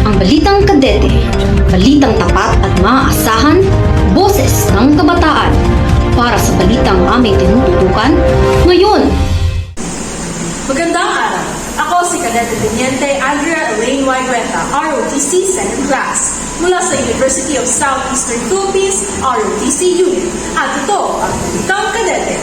Ang Balitang Kadete, balitang tapat at maaasahan, boses ng kabataan. Para sa balitang aming tinututukan, ngayon. Magandang araw! Ako si Kadete Teniente Andrea Elaine Guerra, ROTC 2nd Class, mula sa University of Southeastern Philippines, ROTC Unit. At ito ang Balitang Kadete.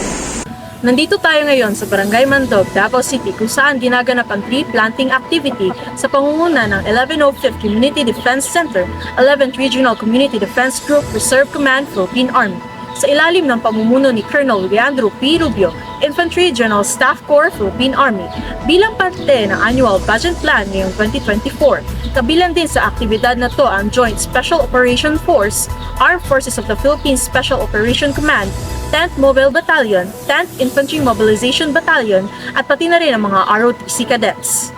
Nandito tayo ngayon sa Barangay Mandog, Davao City kung saan ginaganap ang tree planting activity sa pangunguna ng 1105th Community Defense Center, 11th Regional Community Defense Group, Reserve Command, Philippine Army. Sa ilalim ng pamumuno ni Colonel Leandro P. Rubio, Infantry General Staff Corps, Philippine Army, bilang parte ng Annual Budget Plan ngayong 2024. Kabilang din sa aktibidad na to ang Joint Special Operation Force, Armed Forces of the Philippines Special Operation Command, 10th Mobile Battalion, 10th Infantry Mobilization Battalion, at pati na rin ang mga ROTC cadets.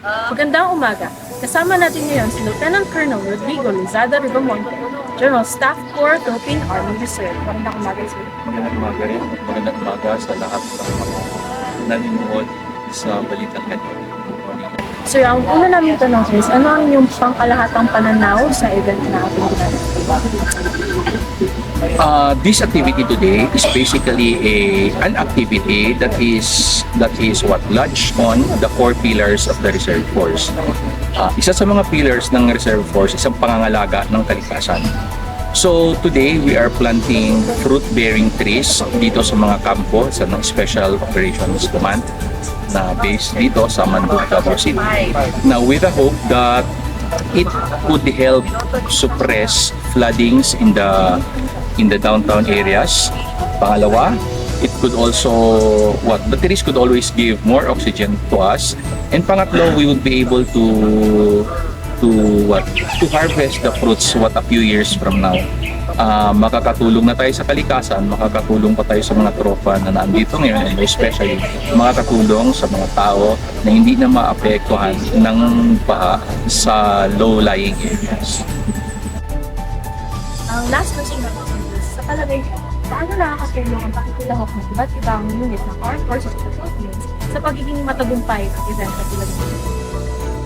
Magandang umaga. Kasama natin ngayon si Lieutenant Colonel Rodrigo Lizada Ribamonte, General Staff Corps, Philippine Army Reserve. Magandang umaga, sir. Magandang umaga rin. Magandang umaga sa lahat ng mga nanonood sa Balitang Kadete. Sir, ang una namin tanong is, ano ang inyong pangkalahatang pananaw sa event na ating ginagawa? This activity today is basically an activity that is what lodged on the core pillars of the Reserve Force. Isa sa mga pillars ng Reserve Force, isang pangangalaga ng kalikasan. So today we are planting fruit-bearing trees dito sa mga kampo sa Special Operations Command na based dito sa Mandog, Davao City. Now with the hope that it could help suppress floodings in the downtown areas. Pangalawa, it could also the trees could always give more oxygen to us. And pangatlo, we would be able to harvest the fruits a few years from now. Makakatulong na tayo sa kalikasan, makakatulong pa tayo sa mga tropa na nandito ngayon, and especially makakatulong sa mga tao na hindi na maapektuhan ng baha sa low-lying areas. Ang last question naman is, sa palagay ko, paano nakakatulong ang pakikilahok ng iba't ibang unit ng Armed Forces of the Philippines sa pagiging matagumpay ng event na tulad nito?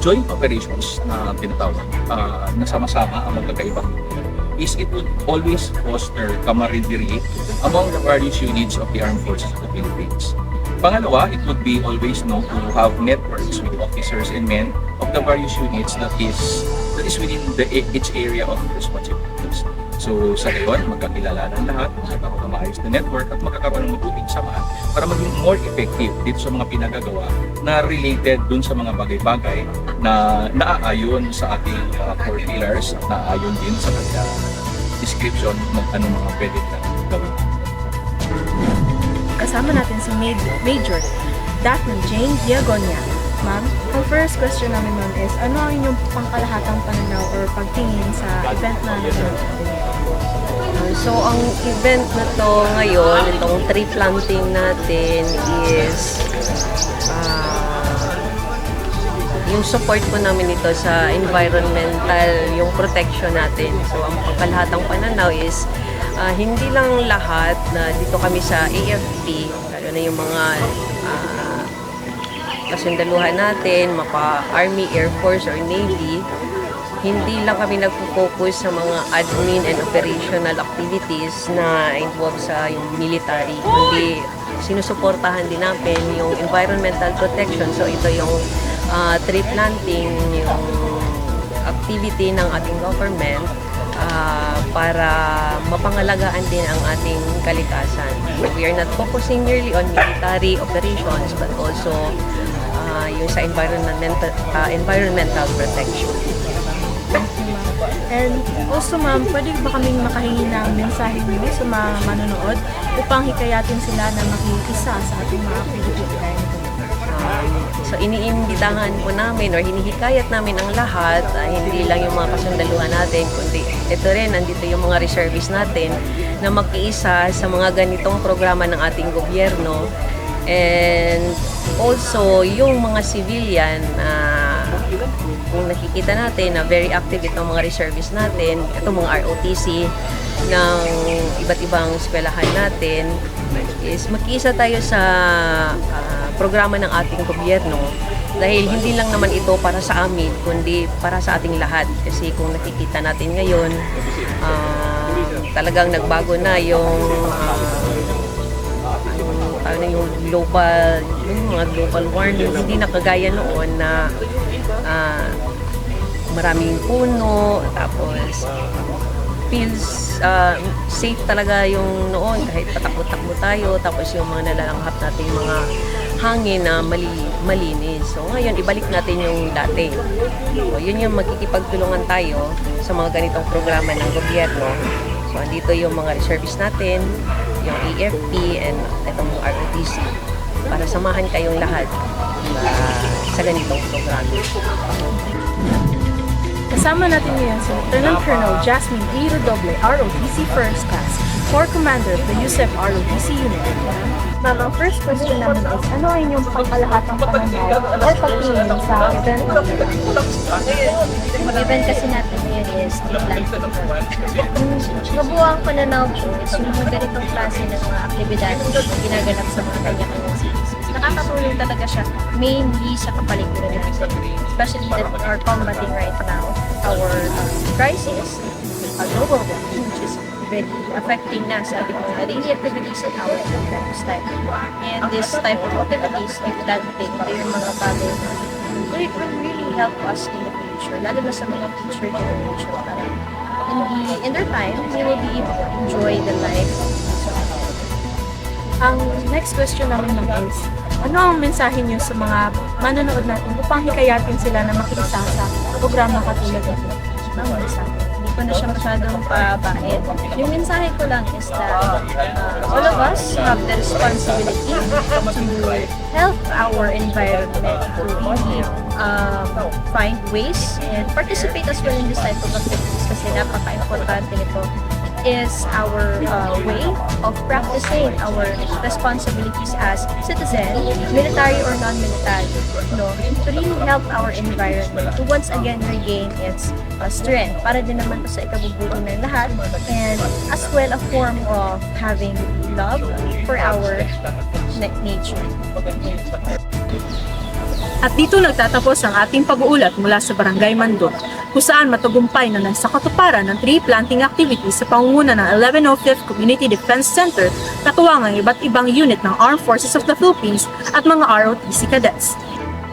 Joint operations na tinatawag na sama-sama ang magkakaibang is it would always foster camaraderie among the various units of the Armed Forces of the Philippines. Pangalawa, it would be always known to have networks with officers and men of the various units that is within each area of responsibilities. So sa ngayon, magkakilala ng lahat, magkakaroon ng maayos na network at magkakaroon ng mabuting samahan para maging more effective dito sa mga pinagagawa na related dun sa mga bagay-bagay na naaayon sa ating core pillars at naaayon din sa kanilang description ng anong mga pwede na gawin. Kasama natin si Major Daphne Jane Diagonia. Ma'am, ang first question namin ma'am is, ano ang inyong pangkalahatang pananaw or pagtingin sa event na natin? So, ang event na to ngayon, itong tree planting natin is yung support po namin ito sa environmental, yung protection natin. So, ang pangkalahatang pananaw is hindi lang lahat na dito kami sa AFP, lalo na yung mga kasundaluhan natin, mapa Army, Air Force, or Navy, hindi lang kami nagpo-focus sa mga admin and operational activities na involved sa yung military, kundi sinusuportahan din namin yung environmental protection. So ito yung tree planting, yung activity ng ating government para mapangalagaan din ang ating kalikasan. We are not focusing merely on military operations but also yung sa environmental protection. And also ma'am, pwede ba kaming makahingi ng mensahe niyo sa mga manonood upang hikayatin sila na makiisa sa ating mga activity gaya nito? So iniimbitahan po namin or hinihikayat namin ang lahat, hindi lang yung mga kasundaluhan natin, kundi ito rin, nandito yung mga reservists natin na magkiisa sa mga ganitong programa ng ating gobyerno. And also yung mga civilian, kung nakikita natin na very active itong mga reservists natin, itong mga ROTC ng iba't ibang eskwelahan natin, is magkiisa tayo sa programa ng ating gobyerno Dahil hindi lang naman ito para sa amin, kundi para sa ating lahat. Kasi kung nakikita natin ngayon, talagang nagbago na yung yung mga global warming. Hindi na kagaya noon na maraming puno, tapos feels safe talaga yung noon kahit patakbo-takbo tayo, tapos yung mga nalalanghap natin mga hangin na malinis. So ngayon, ibalik natin yung dati. So, yun yung magkikipagtulungan tayo sa mga ganitong programa ng gobyerno. So andito yung mga reservists natin, yung AFP, and itong ROTC para samahan kayong lahat sa ganitong programa. Kasama natin ngayon si Lieutenant Colonel Jasmine E. Redoble, ROTC First Class, Corps Commander of the USEF ROTC Unit. Ma'am, ang first question namin is, ano ay inyong pangkalahatang pananaw or pagtingin sa event? Ang event kasi natin ngayon is planting. Mabuang pananaw ko is yung mga ganitong klase ng mga aktibidades na ginaganap sa mga kanya-kanyang cities. Nakakatulong talaga siya mainly sa kapaligiran natin, especially that we are combating right now our crisis, global warming, which is really affecting na sa ating mga daily activities and our lifestyle. And this type of activities, like planting, ito yung mga bagay na it will really help us in the future, lalo na sa mga future generation para in their time, they will be able to enjoy the life. Ang next question namin naman is, ano ang mensahe niyo sa mga manonood natin upang hikayatin sila na makisa sa programa katulad nito? Ang mensahe. Hindi ko na siya masyadong pabait. Yung mensahe ko lang is that all of us have the responsibility to help our environment, to really find ways and participate as well in this type of activities kasi napaka-importante nito is our way of practicing our responsibilities as citizen, military or non-military, to really help our environment to once again regain its strength para din naman to sa ikabubuti ng lahat, and as well a form of having love for our nature. At dito nagtatapos ang ating pag-uulat mula sa Barangay Mandok, kung saan matagumpay na nasa katuparan ng tree planting activities sa pangunguna ng 1105th Community Defense Center na tuwang ang iba't ibang unit ng Armed Forces of the Philippines at mga ROTC cadets.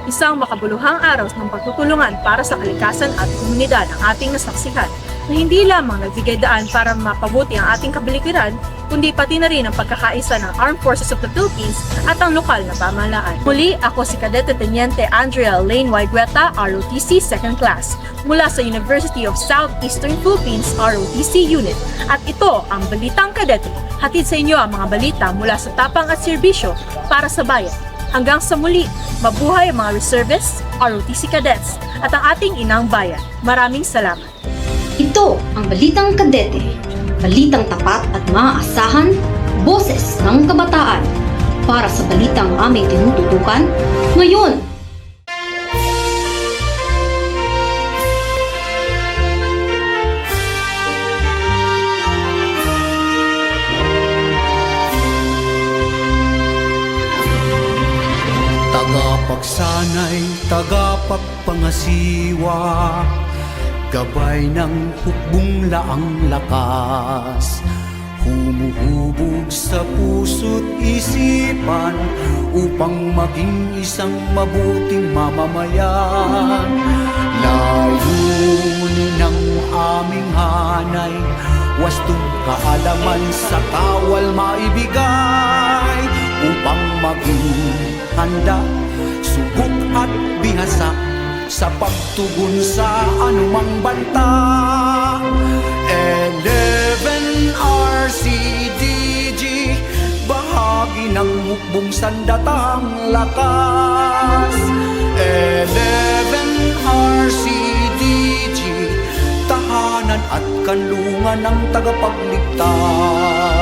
Isang makabuluhang araw ng pagtutulungan para sa kalikasan at komunidad ang ating nasaksihan na hindi lamang nagbigay daan para mapabuti ang ating kapaligiran, kundi pati na rin ang pagkakaisa ng Armed Forces of the Philippines at ang lokal na pamahalaan. Muli, ako si Cadete Teniente Andrea Elaine Gueta, ROTC 2nd Class, mula sa University of Southeastern Philippines ROTC Unit. At ito ang Balitang Kadete. Hatid sa inyo ang mga balita mula sa tapang at serbisyo para sa bayan. Hanggang sa muli, mabuhay ang mga reservists, ROTC cadets, at ang ating inang bayan. Maraming salamat. Ito ang Balitang Kadete. Balitang tapat at maaasahan, boses ng kabataan. Para sa balitang aming tinututukan, ngayon! Tagapagsanay, tagapagpangasiwa, gabay ng hukbong laang lakas, humuhubog sa puso't isipan upang maging isang mabuting mamamayan. Layunin ng aming hanay, wastong kaalaman sa kawal maibigay upang maging handa, subok at bihasa sa pagtugon sa anumang banta. 11 RCDG, bahagi ng hukbong sandatang lakas. 11 RCDG, tahanan at kanlungan ng tagapagligtas.